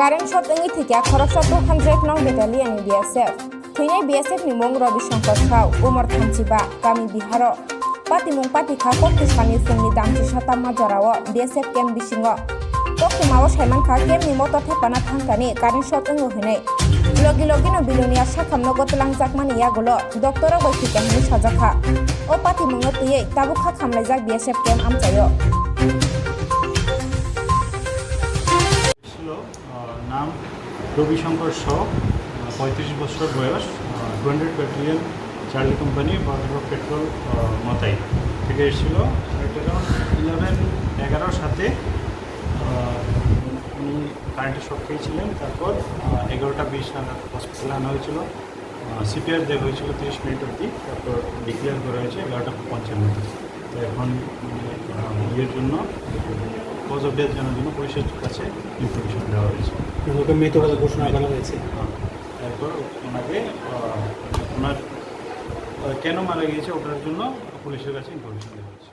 Current shot ওই থেকে খরকসা 200 নং battalion BSF থৈনাই BSF ni mong Rabi Shankar Saw Umar Thamchiba Kami Biharo Pati mong pati kha kokti sani sungni damchi sata majarawo BSF kem bisingo kokti mawo saiman kha kem ni motor thepana thangkani current shot engo hinai logi logi no bilonia sakhamno gotlang jakmani yagulo doctor bai thikani sajakha o pati mong tuye tabu kha khamlaijak BSF kem amchayo নাম রবি শঙ্কর শ 35 বছর বয়স 200 battalion Charlie company border patrol মাতাই থেকে এসেছিল। এটা 11-11 সাথে উনি কারেন্টের শক খেয়েছিলেন। তারপর 11টা 20 নাগাদ হসপিটালে আনা হয়েছিল। সিপিআর দেওয়া হয়েছিল 30 মিনিট অবধি। তারপর ডিক্লেয়ার করা হয়েছে 11টা 55। তো এখন ইয়ের জন্য কজ অফ ডেথ জানার জন্য পুলিশের কাছে ইনফরমেশন দেওয়া হয়েছে। মৃত ঘোষণা করা হয়েছে। তারপর ওনাকে ওনার কেন মারা গিয়েছে ওটার জন্য পুলিশের কাছে ইনফরমেশন দেওয়া হয়েছে।